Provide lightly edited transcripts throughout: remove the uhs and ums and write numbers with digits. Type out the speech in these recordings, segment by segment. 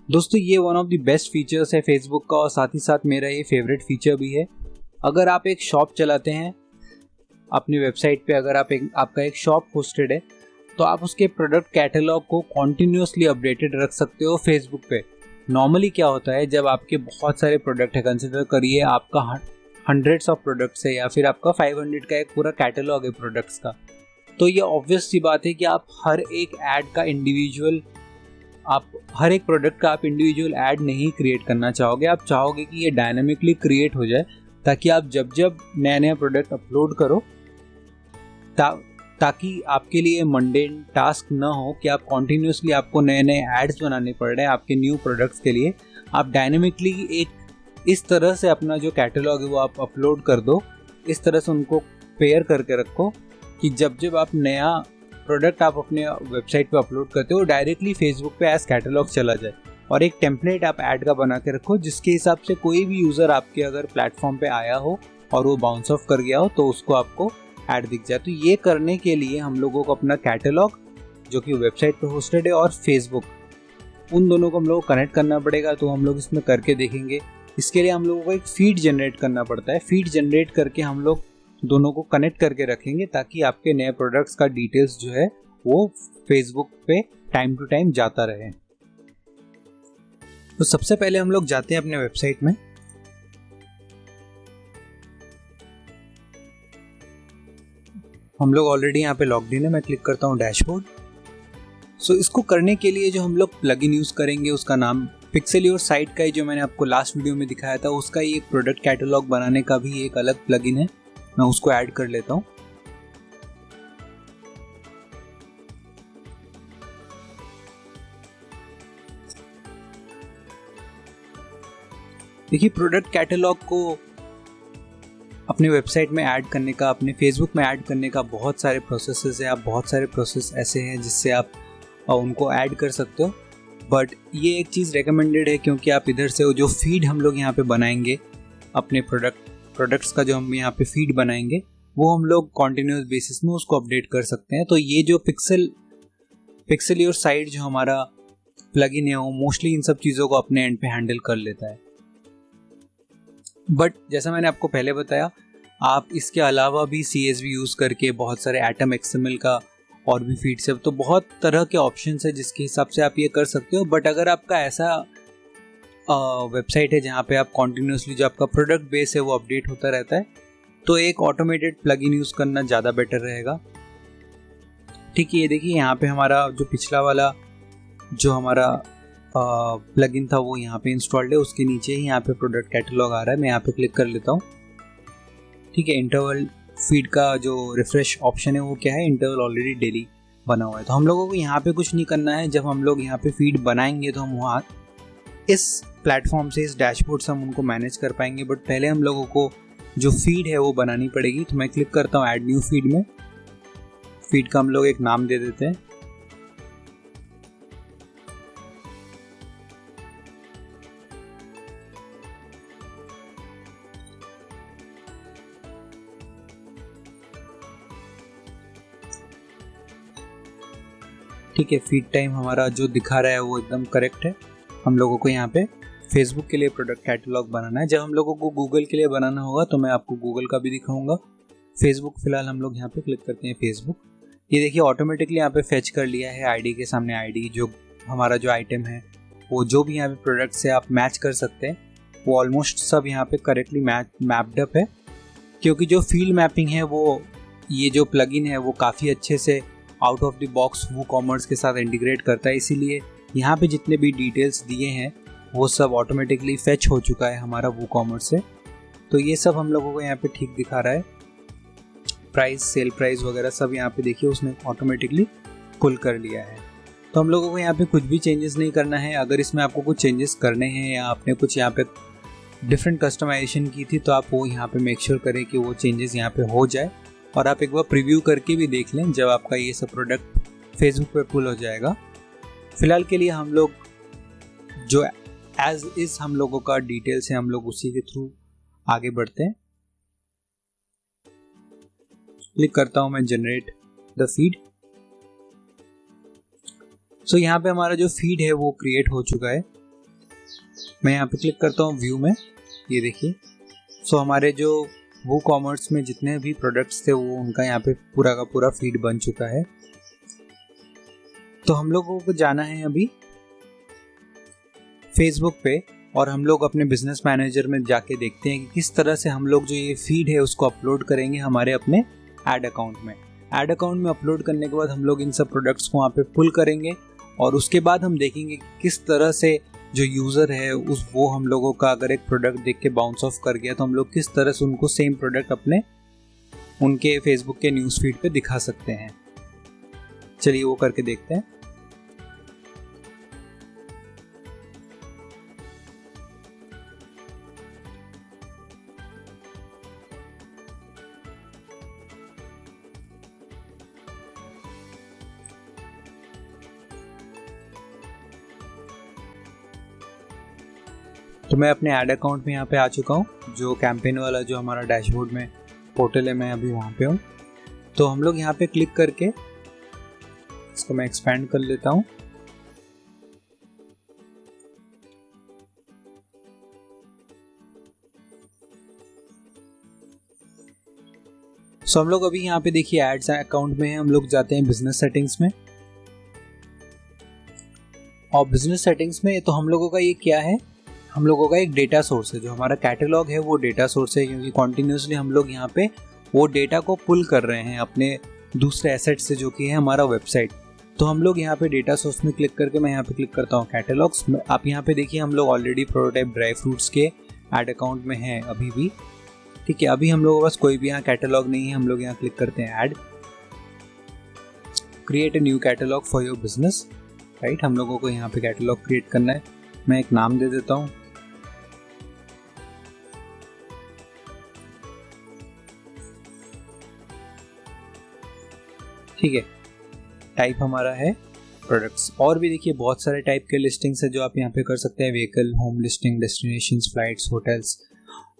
दोस्तों ये one of the best features है फेसबुक का और साथ ही साथ मेरा ये फेवरेट फीचर भी है। अगर आप एक शॉप चलाते हैं अपनी वेबसाइट पे, अगर आपका एक शॉप होस्टेड है तो आप उसके प्रोडक्ट कैटलॉग को कॉन्टिन्यूसली अपडेटेड रख सकते हो फेसबुक पे। नॉर्मली क्या होता है, जब आपके बहुत सारे प्रोडक्ट है, कंसिडर करिए आपका हंड्रेड्स ऑफ प्रोडक्ट्स है या फिर आपका 500 का एक पूरा कैटलॉग है प्रोडक्ट्स का, तो ये ऑब्वियस सी बात है कि आप हर एक प्रोडक्ट का आप इंडिविजुअल ऐड नहीं क्रिएट करना चाहोगे। आप चाहोगे कि ये डायनामिकली क्रिएट हो जाए ताकि आप जब जब नया नया प्रोडक्ट अपलोड करो ताकि आपके लिए मंडेन टास्क ना हो कि आप कॉन्टिन्यूसली आपको नए नए एड्स बनाने पड़ रहे हैं आपके न्यू प्रोडक्ट्स के लिए। आप डायनेमिकली एक इस तरह से अपना जो कैटलॉग है वो आप अपलोड कर दो, इस तरह से उनको पेयर करके रखो कि जब जब आप नया प्रोडक्ट आप अपने वेबसाइट पे अपलोड करते हो डायरेक्टली फेसबुक पे एज कैटलॉग चला जाए। और एक टेम्पलेट आप ऐड का बना के रखो जिसके हिसाब से कोई भी यूज़र आपके अगर प्लेटफॉर्म पे आया हो और वो बाउंस ऑफ कर गया हो तो उसको आपको ऐड दिख जाए। तो ये करने के लिए हम लोगों को अपना कैटलॉग जो कि वेबसाइट पे होस्टेड है और फेसबुक, उन दोनों को हम लोग को कनेक्ट करना पड़ेगा। तो हम लोग इसमें करके देखेंगे। इसके लिए हम लोगों को एक फीड जनरेट करना पड़ता है। फीड जनरेट करके हम लोग दोनों को कनेक्ट करके रखेंगे ताकि आपके नए प्रोडक्ट्स का डिटेल्स जो है वो फेसबुक पे टाइम टू टाइम जाता रहे। तो सबसे पहले हम लोग जाते हैं अपने वेबसाइट में। हम लोग ऑलरेडी यहाँ पे लॉग्ड इन है। मैं क्लिक करता हूँ डैशबोर्ड। सो इसको करने के लिए जो हम लोग प्लगइन यूज़ करेंगे उसका नाम पिक्सेल योर साइट का ही, जो मैंने आपको लास्ट वीडियो में दिखाया था उसका ही एक प्रोडक्ट कैटलॉग बनाने का भी एक अलग प्लगइन है। मैं उसको ऐड कर लेता हूँ। देखिए प्रोडक्ट कैटलॉग को अपने वेबसाइट में ऐड करने का, अपने फेसबुक में ऐड करने का बहुत सारे प्रोसेसेस हैं। आप बहुत सारे प्रोसेस ऐसे हैं जिससे आप उनको ऐड कर सकते हो। बट ये एक चीज़ रेकमेंडेड है क्योंकि आप इधर से जो फीड हम लोग यहाँ पे बनाएंगे अपने प्रोडक्ट्स का, जो हम यहाँ पे फीड बनाएंगे वो हम लोग कॉन्टिन्यूस बेसिस में उसको अपडेट कर सकते हैं। तो ये जो पिक्सेल योर साइट जो हमारा प्लगइन है वो मोस्टली इन सब चीज़ों को अपने एंड पे हैंडल कर लेता है। बट जैसा मैंने आपको पहले बताया, आप इसके अलावा भी CSV यूज़ करके बहुत सारे एटम XML का और भी फीड से, तो बहुत तरह के ऑप्शंस है जिसके हिसाब से आप ये कर सकते हो। बट अगर आपका ऐसा वेबसाइट है जहाँ पे आप कॉन्टिन्यूसली जो आपका प्रोडक्ट बेस है वो अपडेट होता रहता है तो एक ऑटोमेटेड प्लगइन यूज़ करना ज़्यादा बेटर रहेगा। ठीक है, ये देखिए यहाँ पे हमारा जो पिछला वाला जो हमारा प्लगइन था वो यहाँ पे इंस्टॉल्ड है। उसके नीचे ही यहाँ पे प्रोडक्ट कैटलॉग आ रहा है। मैं यहाँ पे क्लिक कर लेता हूँ। ठीक है, इंटरवल फीड का जो रिफ्रेश ऑप्शन है वो क्या है, इंटरवल ऑलरेडी डेली बना हुआ है। तो हम लोगों को यहाँ पे कुछ नहीं करना है। जब हम लोग यहाँ पे फीड बनाएंगे तो हम वहाँ इस प्लेटफॉर्म से, इस डैशबोर्ड से हम उनको मैनेज कर पाएंगे। बट पहले हम लोगों को जो फीड है वो बनानी पड़ेगी। तो मैं क्लिक करता हूँ ऐड न्यू फीड में। फीड का हम लोग एक नाम दे देते हैं। ठीक है, फीड टाइम हमारा जो दिखा रहा है वो एकदम करेक्ट है। हम लोगों को यहाँ पे फेसबुक के लिए प्रोडक्ट कैटलॉग बनाना है। जब हम लोगों को गूगल के लिए बनाना होगा तो मैं आपको गूगल का भी दिखाऊंगा। फेसबुक फिलहाल हम लोग यहाँ पे क्लिक करते हैं फेसबुक। ये देखिए ऑटोमेटिकली यहाँ पे फेच कर लिया है आईडी के सामने आईडी, जो हमारा जो आइटम है वो जो भी यहाँ पे प्रोडक्ट से आप मैच कर सकते हैं वो ऑलमोस्ट सब यहाँ पे करेक्टली मैप्ड अप है। क्योंकि जो फील्ड मैपिंग है वो, ये जो प्लगइन है वो काफ़ी अच्छे से out of the box WooCommerce के साथ इंटीग्रेट करता है। इसीलिए यहाँ पे जितने भी डिटेल्स दिए हैं वो सब ऑटोमेटिकली फेच हो चुका है हमारा वूकॉमर्स से। तो ये सब हम लोगों को यहाँ पे ठीक दिखा रहा है। प्राइस, सेल प्राइस वगैरह सब यहाँ पे देखिए उसने ऑटोमेटिकली पुल कर लिया है। तो हम लोगों को यहाँ पे कुछ भी चेंजेस नहीं करना है। अगर इसमें आपको कुछ चेंजेस करने हैं या आपने कुछ यहाँ पे डिफरेंट कस्टमाइजेशन की थी तो आप वो यहाँ पे मेक श्योर करें कि वो चेंजेस यहाँ पे हो जाए। और आप एक बार प्रीव्यू करके भी देख लें जब आपका ये सब प्रोडक्ट फेसबुक पे पुल हो जाएगा। फिलहाल के लिए हम लोग जो एज इज हम लोगों का डिटेल्स है हम लोग उसी के थ्रू आगे बढ़ते हैं। क्लिक करता हूँ मैं जनरेट द फीड। सो यहाँ पे हमारा जो फीड है वो क्रिएट हो चुका है। मैं यहाँ पे क्लिक करता हूँ व्यू में, ये देखिए। सो हमारे जो WooCommerce में जितने भी प्रोडक्ट्स थे वो उनका यहाँ पे पूरा का पूरा फीड बन चुका है। तो हम लोगों को जाना है अभी फेसबुक पे और हम लोग अपने बिजनेस मैनेजर में जाके देखते हैं कि किस तरह से हम लोग जो ये फीड है उसको अपलोड करेंगे हमारे अपने एड अकाउंट में। एड अकाउंट में अपलोड करने के बाद हम लोग इन सब प्रोडक्ट्स को वहाँ पे पुल करेंगे और उसके बाद हम देखेंगे किस तरह से जो यूज़र है वो हम लोगों का अगर एक प्रोडक्ट देख के बाउंस ऑफ कर गया तो हम लोग किस तरह से उनको सेम प्रोडक्ट अपने उनके फेसबुक के न्यूज़ फीड पे दिखा सकते हैं। चलिए वो करके देखते हैं। तो मैं अपने ऐड अकाउंट में यहाँ पे आ चुका हूँ, जो कैंपेन वाला जो हमारा डैशबोर्ड में पोर्टल है, मैं अभी वहाँ पे हूँ। तो हम लोग यहाँ पे क्लिक करके इसको मैं एक्सपेंड कर लेता हूँ। सो हम लोग अभी यहाँ पे देखिए एड्स अकाउंट में है, हम लोग जाते हैं बिजनेस सेटिंग्स में। और बिजनेस सेटिंग्स में तो हम लोगों का ये क्या है, हम लोगों का एक डेटा सोर्स है। जो हमारा कैटलॉग है वो डेटा सोर्स है, क्योंकि कॉन्टिन्यूसली हम लोग यहाँ पे वो डेटा को पुल कर रहे हैं अपने दूसरे एसेट से, जो कि है हमारा वेबसाइट। तो हम लोग यहाँ पे डेटा सोर्स में क्लिक करके मैं यहाँ पे क्लिक करता हूँ कैटलॉग्स में। आप यहाँ पे देखिए हम लोग ऑलरेडी प्रोटोटाइप ड्राई फ्रूट्स के एड अकाउंट में हैं अभी भी, ठीक है। अभी हम लोगों के पास कोई भी यहाँ कैटलॉग नहीं है। हम लोग यहाँ क्लिक करते हैं add, create a new catalogue for your business, right. हम लोगों को यहाँ पे कैटलॉग क्रिएट करना है। मैं एक नाम दे देता हूँ, ठीक है। टाइप हमारा है प्रोडक्ट्स। और भी देखिए बहुत सारे टाइप के लिस्टिंग्स है जो आप यहाँ पे कर सकते हैं, vehicle, home listing, destinations, flights, hotels.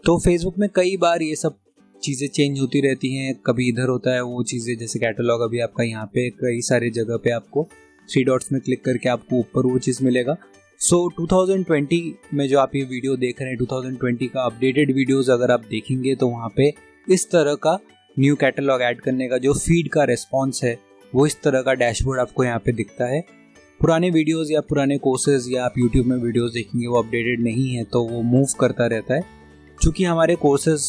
तो फेसबुक में कई बार ये सब चीज़ें चेंज होती रहती हैं, कभी इधर होता है वो चीज़ें, जैसे कैटलॉग अभी आपका यहाँ पे कई सारे जगह पे आपको 3 डॉट्स में क्लिक करके आपको ऊपर वो चीज़ मिलेगा। सो 2020 में जो आप ये वीडियो देख रहे हैं, 2020 का अपडेटेड वीडियोज़ अगर आप देखेंगे तो वहाँ पे इस तरह का न्यू कैटलॉग ऐड करने का जो फीड का रिस्पॉन्स है वो इस तरह का डैशबोर्ड आपको यहाँ पे दिखता है। पुराने वीडियोस या पुराने कोर्सेज या आप यूट्यूब में वीडियोस देखेंगे वो अपडेटेड नहीं है, तो वो मूव करता रहता है। क्योंकि हमारे कोर्सेज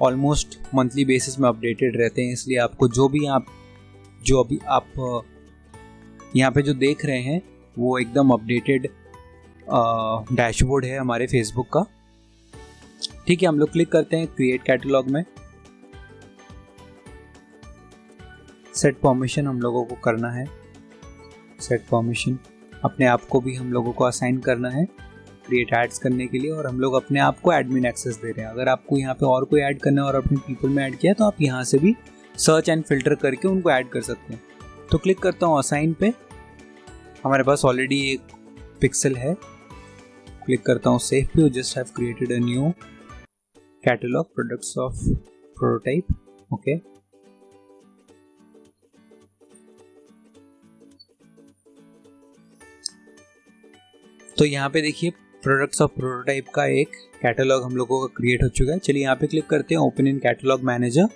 ऑलमोस्ट मंथली बेसिस में अपडेटेड रहते हैं, इसलिए आपको जो भी अभी आप यहाँ पे जो देख रहे हैं वो एकदम अपडेटेड डैशबोर्ड है हमारे फेसबुक का, ठीक है। हम लोग क्लिक करते हैं क्रिएट कैटलॉग में। सेट परमिशन हम लोगों को करना है, सेट परमिशन अपने आप को भी हम लोगों को असाइन करना है क्रिएट एड्स करने के लिए, और हम लोग अपने आप को एडमिन एक्सेस दे रहे हैं। अगर आपको यहाँ पे और कोई ऐड करना है और अपने पीपल में ऐड किया तो आप यहाँ से भी सर्च एंड फिल्टर करके उनको ऐड कर सकते हैं। तो क्लिक करता हूँ असाइन पे, हमारे पास ऑलरेडी एक पिक्सल है। क्लिक करता हूँ सेव पे, just have created a new catalogue products of prototype, okay. तो यहाँ पे देखिए प्रोडक्ट्स ऑफ प्रोटोटाइप का एक कैटलॉग हम लोगों का क्रिएट हो चुका है। चलिए यहाँ पे क्लिक करते हैं ओपन इन कैटलॉग मैनेजर।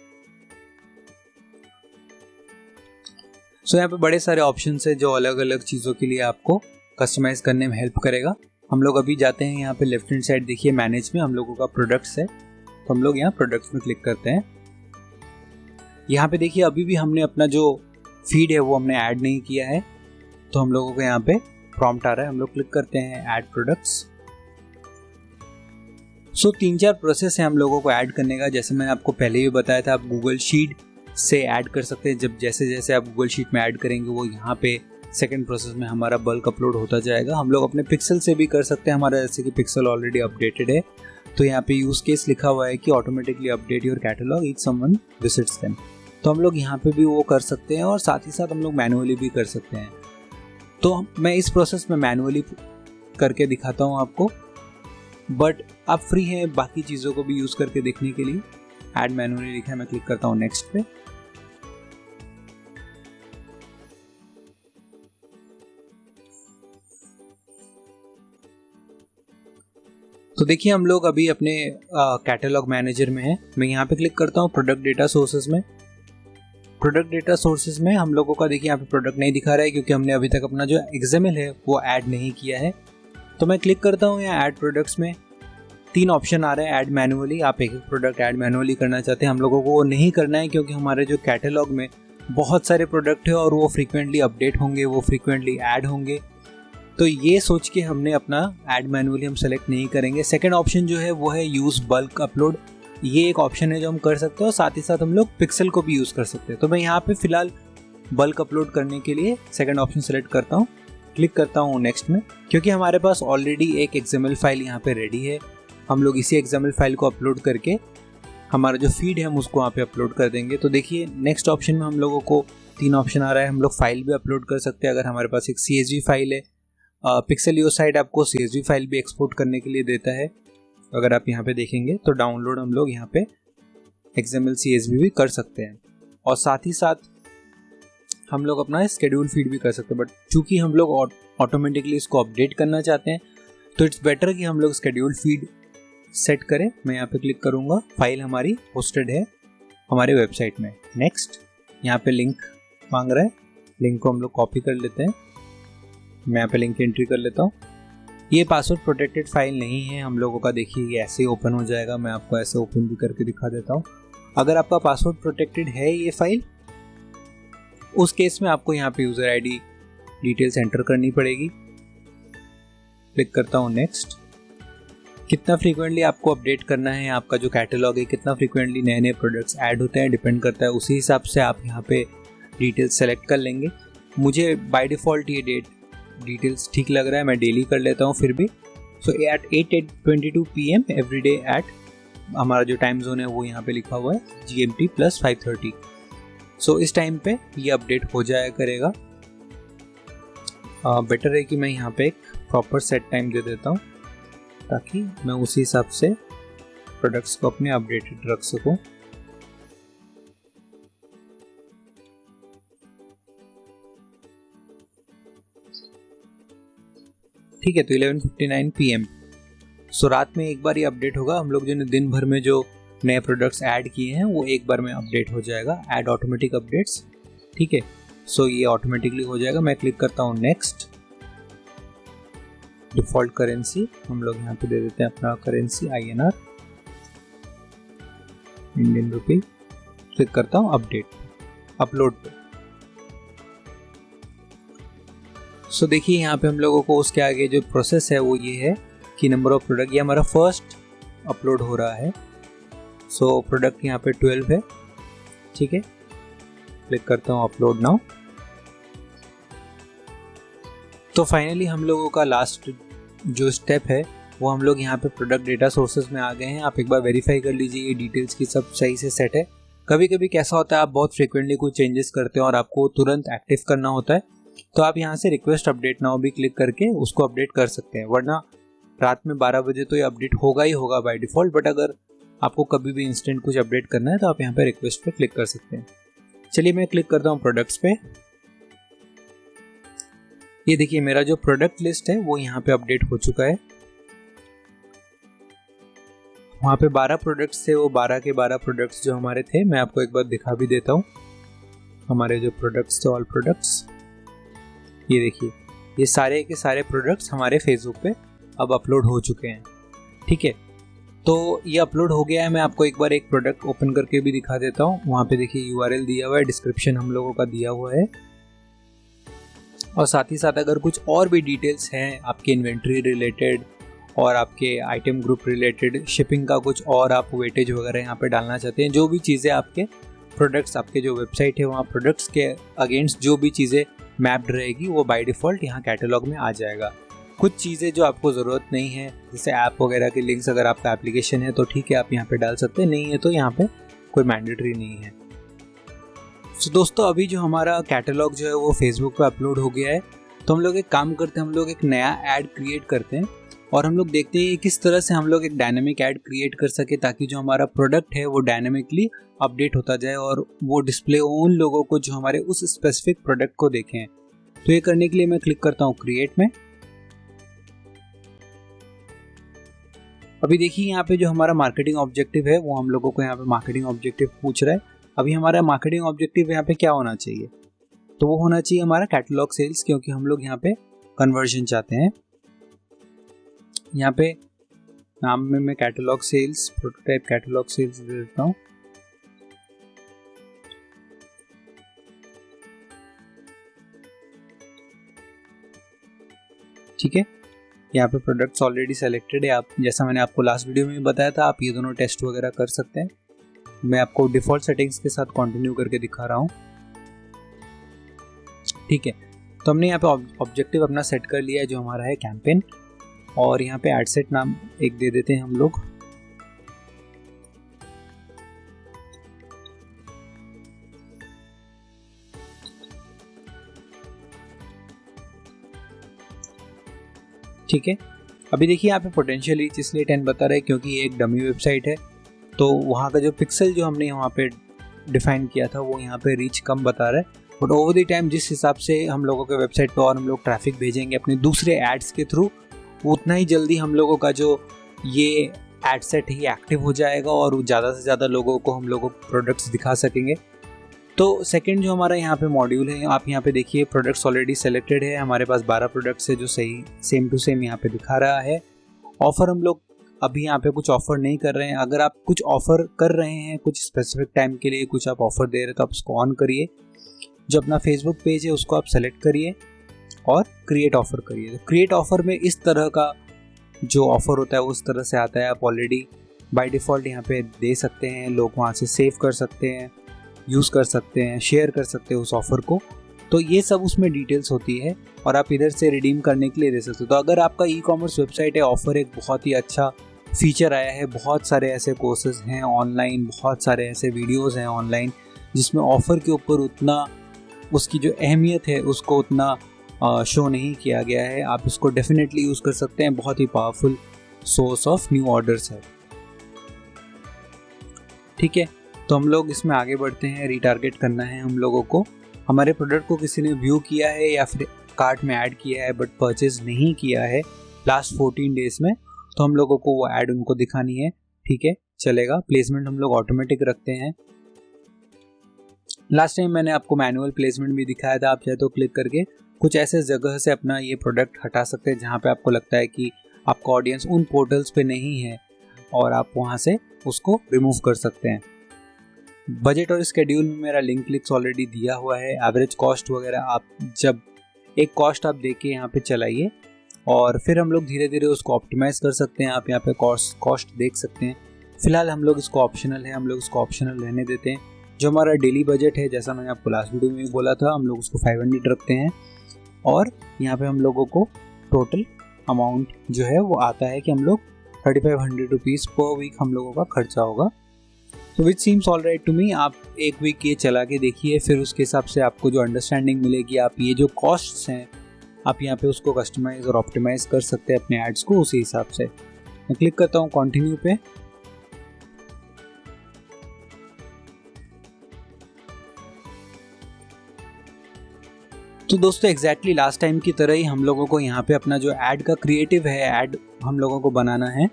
सो यहाँ पे बड़े सारे ऑप्शंस है जो अलग अलग चीज़ों के लिए आपको कस्टमाइज करने में हेल्प करेगा। हम लोग अभी जाते हैं यहाँ पे लेफ्ट हैंड साइड देखिए मैनेज में हम लोगों का प्रोडक्ट्स है, तो हम लोग यहाँ प्रोडक्ट्स में क्लिक करते हैं। यहाँ पे देखिए अभी भी हमने अपना जो फीड है वो हमने ऐड नहीं किया है, तो हम लोगों को यहाँ पे प्रॉम्प्ट आ रहा है। हम लोग क्लिक करते हैं ऐड प्रोडक्ट्स। सो 3-4 प्रोसेस है हम लोगों को ऐड करने का। जैसे मैंने आपको पहले भी बताया था, आप गूगल शीट से ऐड कर सकते हैं। जब जैसे जैसे आप गूगल शीट में ऐड करेंगे वो यहाँ पे सेकंड प्रोसेस में हमारा बल्क अपलोड होता जाएगा। हम लोग अपने पिक्सल से भी कर सकते हैं, हमारा जैसे कि पिक्सल ऑलरेडी अपडेटेड है, तो यहाँ पे यूज केस लिखा हुआ है कि automatically update your catalogue if someone visits them. तो हम लोग यहाँ पे भी वो कर सकते हैं, और साथ ही साथ हम लोग मैनुअली भी कर सकते हैं। तो मैं इस प्रोसेस में मैनुअली करके दिखाता हूँ आपको, बट आप फ्री हैं बाकी चीज़ों को भी यूज़ करके देखने के लिए। ऐड मैनुअली लिखा है, मैं क्लिक करता हूँ नेक्स्ट पे। तो देखिए हम लोग अभी अपने कैटलॉग मैनेजर में हैं। मैं यहाँ पे क्लिक करता हूँ प्रोडक्ट डेटा सोर्सेज में। प्रोडक्ट डेटा सोर्सेज में हम लोगों का देखिए यहाँ पे प्रोडक्ट नहीं दिखा रहा है क्योंकि हमने अभी तक अपना जो XML है वो ऐड नहीं किया है। तो मैं क्लिक करता हूँ यहाँ ऐड प्रोडक्ट्स में। 3 ऑप्शन आ रहे हैं ऐड मैनुअली। आप एक प्रोडक्ट ऐड मैनुअली करना चाहते हैं, हम लोगों को वो नहीं करना है क्योंकि हमारे जो कैटलॉग में बहुत सारे प्रोडक्ट है और वो फ्रीक्वेंटली अपडेट होंगे, वो फ्रीक्वेंटली ऐड होंगे। तो ये सोच के हमने अपना ऐड मैनुअली हम सेलेक्ट नहीं करेंगे। सेकंड ऑप्शन जो है वो है यूज़ बल्क अपलोड। ये एक ऑप्शन है जो हम कर सकते हैं और साथ ही साथ हम लोग पिक्सल को भी यूज़ कर सकते हैं। तो मैं यहाँ पे फिलहाल बल्क अपलोड करने के लिए सेकंड ऑप्शन सेलेक्ट करता हूँ, क्लिक करता हूँ नेक्स्ट में। क्योंकि हमारे पास ऑलरेडी एक XML फाइल यहाँ पे रेडी है, हम लोग इसी XML फाइल को अपलोड करके हमारा जो फीड है हम उसको वहाँ पे अपलोड कर देंगे। तो देखिए नेक्स्ट ऑप्शन में हम लोगों को 3 ऑप्शन आ रहा है। हम लोग फाइल भी अपलोड कर सकते हैं अगर हमारे पास एक CSV फाइल है। पिक्सल योर साइट आपको CSV फाइल भी एक्सपोर्ट करने के लिए देता है। अगर आप यहाँ पे देखेंगे तो डाउनलोड हम लोग यहाँ पे XML CSV भी कर सकते हैं और साथ ही साथ हम लोग अपना स्केड्यूल फीड भी कर सकते हैं। बट चूंकि हम लोग ऑटोमेटिकली इसको अपडेट करना चाहते हैं तो इट्स बेटर कि हम लोग स्केड्यूल फीड सेट करें। मैं यहाँ पे क्लिक करूँगा, फाइल हमारी होस्टेड है हमारे वेबसाइट में। नेक्स्ट, यहाँ पे लिंक मांग रहा है, लिंक को हम लोग कॉपी कर लेते हैं। मैं यहाँ पे लिंक एंट्री कर लेता हूँ। ये पासवर्ड प्रोटेक्टेड फाइल नहीं है हम लोगों का, देखिए ये ऐसे ही ओपन हो जाएगा। मैं आपको ऐसे ओपन भी करके दिखा देता हूँ। अगर आपका पासवर्ड प्रोटेक्टेड है ये फाइल, उस केस में आपको यहाँ पे यूज़र ID डिटेल्स एंटर करनी पड़ेगी। क्लिक करता हूँ नेक्स्ट। कितना फ्रीक्वेंटली आपको अपडेट करना है, आपका जो कैटलॉग है कितना फ्रीक्वेंटली नए नए प्रोडक्ट्स ऐड होते हैं, डिपेंड करता है। उसी हिसाब से आप यहाँ पे डिटेल्स सेलेक्ट कर लेंगे। मुझे बाय डिफ़ॉल्ट ये डिटेल्स ठीक लग रहा है, मैं डेली कर लेता हूँ फिर भी। So at 8:22 PM every day at, हमारा जो टाइम जोन है वो यहाँ पे लिखा हुआ है GMT + 5:30। सो इस टाइम पे ये अपडेट हो जाया करेगा। बेटर है कि मैं यहाँ पे एक प्रॉपर सेट टाइम दे देता हूँ ताकि मैं उसी हिसाब से प्रोडक्ट्स को अपने अपडेटेड रख सकूँ। ठीक है, तो 11:59 PM। सो रात में एक बार ये अपडेट होगा। हम लोग जो दिन भर में जो नए प्रोडक्ट्स ऐड किए हैं वो एक बार में अपडेट हो जाएगा, ऐड ऑटोमेटिक अपडेट्स। ठीक है, सो ये ऑटोमेटिकली हो जाएगा। मैं क्लिक करता हूँ नेक्स्ट। डिफ़ॉल्ट करेंसी हम लोग यहाँ पे दे देते हैं अपना currency INR, Indian rupee. Click करता हूँ अपडेट, अपलोड पे। सो देखिए यहाँ पे हम लोगों को उसके आगे जो प्रोसेस है वो ये है कि नंबर ऑफ प्रोडक्ट, ये हमारा फर्स्ट अपलोड हो रहा है। सो प्रोडक्ट यहाँ पे 12 है। ठीक है, क्लिक करता हूँ अपलोड नाउ। तो फाइनली हम लोगों का लास्ट जो स्टेप है वो हम लोग यहाँ पे प्रोडक्ट डेटा सोर्सेज में आ गए हैं। आप एक बार वेरीफाई कर लीजिए ये डिटेल्स की सब सही से सेट है। कभी कभी कैसा होता है, आप बहुत फ्रीक्वेंटली कुछ चेंजेस करते हैं और आपको तुरंत एक्टिव करना होता है, तो आप यहाँ से रिक्वेस्ट अपडेट नाउ भी क्लिक करके उसको अपडेट कर सकते हैं। वरना रात में 12 बजे तो ये अपडेट होगा ही होगा बाय डिफ़ॉल्ट। बट अगर आपको कभी भी इंस्टेंट कुछ अपडेट करना है तो आप यहाँ पे रिक्वेस्ट पे क्लिक कर सकते हैं। चलिए मैं क्लिक करता हूँ प्रोडक्ट्स पे। ये देखिए मेरा जो प्रोडक्ट लिस्ट है वो यहाँ पे अपडेट हो चुका है। वहाँ पे 12 प्रोडक्ट्स थे, वो 12 के 12 प्रोडक्ट्स जो हमारे थे, मैं आपको एक बार दिखा भी देता हूँ। हमारे जो प्रोडक्ट्स थे, ऑल प्रोडक्ट्स, ये देखिए ये सारे के सारे प्रोडक्ट्स हमारे फेसबुक पे अब अपलोड हो चुके हैं। ठीक है, तो ये अपलोड हो गया है। मैं आपको एक बार एक प्रोडक्ट ओपन करके भी दिखा देता हूँ। वहाँ पे देखिए URL दिया हुआ है, डिस्क्रिप्शन हम लोगों का दिया हुआ है और साथ ही साथ अगर कुछ और भी डिटेल्स हैं आपके इन्वेंट्री रिलेटेड और आपके आइटम ग्रुप रिलेटेड, शिपिंग का कुछ और आप वेटेज वगैरह यहाँ पे डालना चाहते हैं, जो भी चीज़ें आपके प्रोडक्ट्स, आपके जो वेबसाइट है वहाँ प्रोडक्ट्स के अगेंस्ट जो भी चीज़ें मैप्ड रहेगी वो बाय डिफ़ॉल्ट यहाँ कैटलॉग में आ जाएगा। कुछ चीज़ें जो आपको ज़रूरत नहीं है, जैसे ऐप वगैरह के लिंक्स, अगर आपका एप्लीकेशन है तो ठीक है आप यहाँ पे डाल सकते हैं, नहीं है तो यहाँ पे कोई मैंडेटरी नहीं है। तो दोस्तों अभी जो हमारा कैटलॉग जो है वो फेसबुक पे अपलोड हो गया है। तो हम लोग एक काम करते हैं, हम लोग एक नया ऐड क्रिएट करते हैं और हम लोग देखते हैं किस तरह से हम लोग एक डायनेमिक ऐड क्रिएट कर सके ताकि जो हमारा प्रोडक्ट है वो डायनेमिकली अपडेट होता जाए और वो डिस्प्ले उन लोगों को जो हमारे उस स्पेसिफिक प्रोडक्ट को देखें। तो ये करने के लिए मैं क्लिक करता हूँ क्रिएट में। अभी देखिए यहाँ पे जो हमारा मार्केटिंग ऑब्जेक्टिव है वो हम लोगों को यहाँ पे मार्केटिंग ऑब्जेक्टिव पूछ रहा है। अभी हमारा मार्केटिंग ऑब्जेक्टिव यहाँ पे क्या होना चाहिए, तो वो होना चाहिए हमारा कैटलॉग सेल्स, क्योंकि हम लोग यहाँ पे कन्वर्जन चाहते हैं। यहाँ पे नाम में मैं catalogue sales, prototype catalogue sales दे देता हूँ। ठीक है, यहाँ पे प्रोडक्ट्स ऑलरेडी सेलेक्टेड है। आप जैसा मैंने आपको लास्ट वीडियो में बताया था, आप ये दोनों टेस्ट वगैरह कर सकते हैं। मैं आपको डिफ़ॉल्ट सेटिंग्स के साथ कंटिन्यू करके दिखा रहा हूँ। ठीक है, तो हमने यहाँ पे ऑब्जेक्टिव अपना सेट कर लिया है जो हमारा है कैंपेन, और यहाँ पे एड सेट नाम एक दे देते हैं हम लोग। ठीक है, अभी देखिए यहाँ पे पोटेंशियल रीच इसलिए 10 बता रहा है क्योंकि ये एक डमी वेबसाइट है, तो वहाँ का जो पिक्सल जो हमने वहाँ पे डिफाइन किया था वो यहाँ पे रीच कम बता रहा है। बट ओवर द टाइम जिस हिसाब से हम लोगों के वेबसाइट पे और हम लोग ट्रैफिक भेजेंगे अपने दूसरे एड्स के थ्रू, उतना ही जल्दी हम लोगों का जो ये एड सेट ही एक्टिव हो जाएगा और ज़्यादा से ज़्यादा लोगों को हम लोग प्रोडक्ट्स दिखा सकेंगे। तो सेकंड जो हमारा यहाँ पे मॉड्यूल है, आप यहाँ पे देखिए प्रोडक्ट्स ऑलरेडी सेलेक्टेड है, हमारे पास 12 प्रोडक्ट्स है जो सही सेम टू सेम यहाँ पे दिखा रहा है। ऑफ़र हम लोग अभी यहाँ पे कुछ ऑफ़र नहीं कर रहे हैं। अगर आप कुछ ऑफ़र कर रहे हैं कुछ स्पेसिफिक टाइम के लिए, कुछ आप ऑफ़र दे रहे हैं, तो आप उसको ऑन करिए। जो अपना फेसबुक पेज है उसको आप सेलेक्ट करिए और क्रिएट ऑफ़र करिए। तो क्रिएट ऑफ़र में इस तरह का जो ऑफ़र होता है उस तरह से आता है। आप ऑलरेडी बाय डिफ़ॉल्ट यहाँ पे दे सकते हैं, लोग वहाँ से सेव कर सकते हैं, यूज़ कर सकते हैं, शेयर कर सकते हैं उस ऑफ़र को। तो ये सब उसमें डिटेल्स होती है और आप इधर से रिडीम करने के लिए दे सकते हो। तो अगर आपका ई कॉमर्स वेबसाइट है, ऑफ़र एक बहुत ही अच्छा फीचर आया है, बहुत सारे ऐसे कोर्सेज हैं ऑनलाइन, बहुत सारे ऐसे वीडियोज़ हैं ऑनलाइन जिसमें ऑफ़र के ऊपर उतना उसकी जो अहमियत है उसको उतना शो नहीं किया गया है। आप इसको डेफिनेटली यूज़ कर सकते हैं, बहुत ही powerful source of new orders है। ठीक है, तो हम लोग इसमें आगे बढ़ते हैं। रीटारगेट करना है हम लोगों को। हमारे प्रोडक्ट को किसी ने व्यू किया है या फिर कार्ट में ऐड किया है बट परचेज नहीं किया है लास्ट 14 डेज़ में, तो हम लोगों को वो ऐड उनको दिखानी है। ठीक है, चलेगा। प्लेसमेंट हम लोग ऑटोमेटिक रखते हैं। लास्ट टाइम मैंने आपको मैनुअल प्लेसमेंट भी दिखाया था। आप चाहे तो क्लिक करके कुछ ऐसे जगह से अपना ये प्रोडक्ट हटा सकते हैं जहाँ पे आपको लगता है कि आपका ऑडियंस उन पोर्टल्स पे नहीं है और आप वहाँ से उसको रिमूव कर सकते हैं। बजट और स्केड्यूल में मेरा लिंक क्लिक्स ऑलरेडी दिया हुआ है। एवरेज कॉस्ट वगैरह आप जब एक कॉस्ट आप देख के यहाँ पे चलाइए और फिर हम लोग धीरे धीरे उसको ऑप्टिमाइज़ कर सकते हैं। आप यहाँ पे कॉस्ट देख सकते हैं। फिलहाल हम लोग इसको ऑप्शनल है, हम लोग इसको ऑप्शनल रहने देते हैं। जो हमारा डेली बजट है, जैसा मैंने आपको लास्ट वीडियो में भी बोला था, हम लोग उसको 500 रखते हैं और यहाँ पे हम लोगों को टोटल अमाउंट जो है वो आता है कि हम लोग 3500 रुपीज़ पर वीक हम लोगों का खर्चा होगा। तो which seems all right to me. आप एक वीक ये चला के देखिए, फिर उसके हिसाब से आपको जो अंडरस्टैंडिंग मिलेगी, आप ये जो कॉस्ट्स हैं आप यहाँ पे उसको कस्टमाइज़ और ऑप्टिमाइज़ कर सकते हैं अपने एड्स को उसी हिसाब से। मैं क्लिक करता हूँ कंटिन्यू पे। तो दोस्तों एग्जैक्टली लास्ट टाइम की तरह ही हम लोगों को यहाँ पे अपना जो ऐड का क्रिएटिव है, ऐड हम लोगों को बनाना है।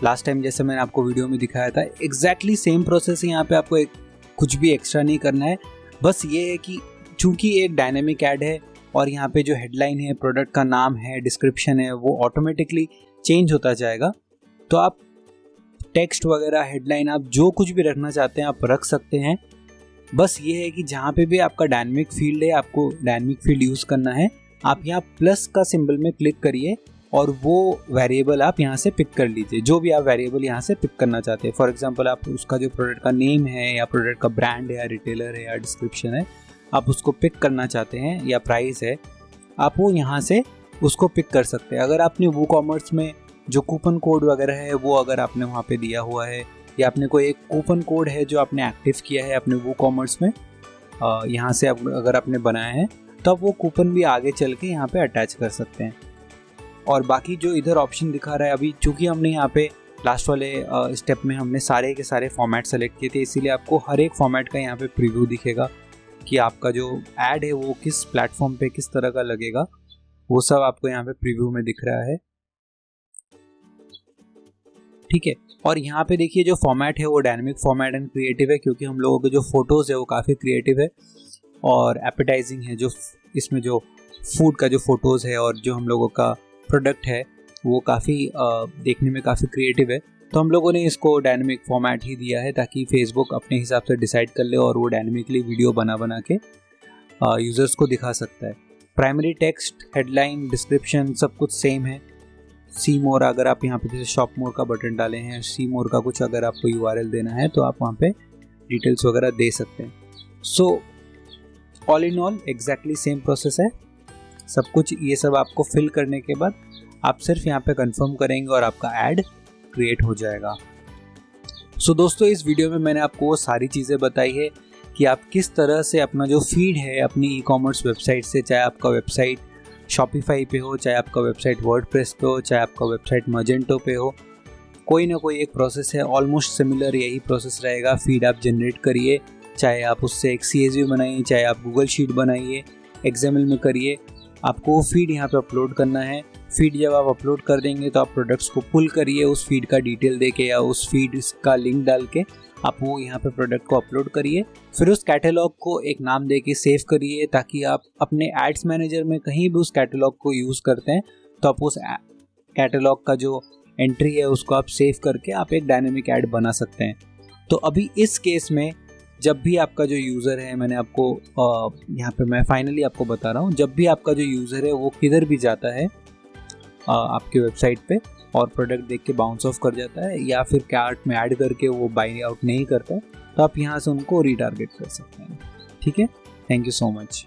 लास्ट टाइम जैसे मैंने आपको वीडियो में दिखाया था, एग्जैक्टली सेम प्रोसेस है। यहाँ पे आपको कुछ भी एक्स्ट्रा नहीं करना है। बस ये है कि चूंकि एक डायनेमिक ऐड है और यहाँ पे जो हेडलाइन है, प्रोडक्ट का नाम है, डिस्क्रिप्शन है, वो ऑटोमेटिकली चेंज होता जाएगा। तो आप टेक्स्ट वगैरह, हेडलाइन, आप जो कुछ भी रखना चाहते हैं आप रख सकते हैं। बस ये है कि जहाँ पे भी आपका डायनेमिक फील्ड है, आपको डायनेमिक फील्ड यूज़ करना है। आप यहाँ प्लस का सिंबल में क्लिक करिए और वो वेरिएबल आप यहाँ से पिक कर लीजिए, जो भी आप वेरिएबल यहाँ से पिक करना चाहते हैं। फॉर एग्जांपल आप उसका जो प्रोडक्ट का नेम है या प्रोडक्ट का ब्रांड है या रिटेलर है या डिस्क्रिप्शन है, आप उसको पिक करना चाहते हैं, या प्राइस है, आप वो यहाँ से उसको पिक कर सकते हैं। अगर आपने वो कॉमर्स में जो कूपन कोड वगैरह है वो अगर आपने वहाँ पे दिया हुआ है, या आपने कोई एक कूपन कोड है जो आपने एक्टिव किया है अपने वो कॉमर्स में, यहाँ से अगर आपने बनाया है, तो आप वो कूपन भी आगे चल के यहाँ पे अटैच कर सकते हैं। और बाकी जो इधर ऑप्शन दिखा रहा है, अभी चूँकि हमने यहाँ पे लास्ट वाले स्टेप में हमने सारे के सारे फॉर्मेट सेलेक्ट किए थे, इसीलिए आपको हर एक फॉर्मेट का यहाँ पे प्रीव्यू दिखेगा कि आपका जो ऐड है वो किस प्लेटफॉर्म पे किस तरह का लगेगा, वो सब आपको यहाँ पे प्रीव्यू में दिख रहा है। ठीक है। और यहाँ पे देखिए जो फॉर्मेट है वो डायनेमिक फॉर्मेट एंड क्रिएटिव है, क्योंकि हम लोगों के जो फोटोज़ है वो काफ़ी क्रिएटिव है और एपेटाइजिंग है। जो इसमें जो फूड का जो फोटोज़ है और जो हम लोगों का प्रोडक्ट है वो काफ़ी देखने में काफ़ी क्रिएटिव है। तो हम लोगों ने इसको डायनेमिक फॉर्मेट ही दिया है ताकि फेसबुक अपने हिसाब से डिसाइड कर ले और वो डायनेमिकली वीडियो बना के यूज़र्स को दिखा सकता है। प्राइमरी टेक्स्ट, हेडलाइन, डिस्क्रिप्शन सब कुछ सेम है। सी मोर, अगर आप यहाँ पे जैसे शॉप मोर का बटन डाले हैं, सी मोर का कुछ अगर आपको URL देना है तो आप वहाँ पे डिटेल्स वगैरह दे सकते हैं। So all in all exactly same process है सब कुछ। ये सब आपको फिल करने के बाद आप सिर्फ यहाँ पे कंफर्म करेंगे और आपका ऐड क्रिएट हो जाएगा। सो दोस्तों, इस वीडियो में मैंने आपको वो सारी चीज़ें बताई है कि आप किस तरह से अपना जो फीड है अपनी ई-कॉमर्स वेबसाइट से, चाहे आपका वेबसाइट शॉपिफाई पे हो, चाहे आपका वेबसाइट वर्डप्रेस पे हो, चाहे आपका वेबसाइट मजेंटो पे हो, कोई ना कोई एक प्रोसेस है, ऑलमोस्ट सिमिलर यही प्रोसेस रहेगा। फीड आप जनरेट करिए, चाहे आप उससे एक CSV बनाइए, चाहे आप गूगल शीट बनाइए, XML में करिए, आपको वो फीड यहाँ पे अपलोड करना है। फीड जब आप अपलोड कर देंगे तो आप प्रोडक्ट्स को पुल करिए, उस फीड का डिटेल देके या उस फीड का लिंक डाल के आप वो यहाँ पे प्रोडक्ट को अपलोड करिए। फिर उस कैटलॉग को एक नाम दे के सेव करिए ताकि आप अपने एड्स मैनेजर में कहीं भी उस कैटलॉग को यूज़ करते हैं तो आप उस कैटलॉग का जो एंट्री है उसको आप सेव करके आप एक डायनेमिक ऐड बना सकते हैं। तो अभी इस केस में जब भी आपका जो यूज़र है, मैंने आपको यहाँ पे मैं फाइनली आपको बता रहा हूँ, जब भी आपका जो यूज़र है वो किधर भी जाता है आपके वेबसाइट पे और प्रोडक्ट देख के बाउंस ऑफ कर जाता है या फिर कार्ट में ऐड करके वो बाय आउट नहीं करता है, तो आप यहाँ से उनको रीटारगेट कर सकते हैं। ठीक है, थैंक यू सो मच।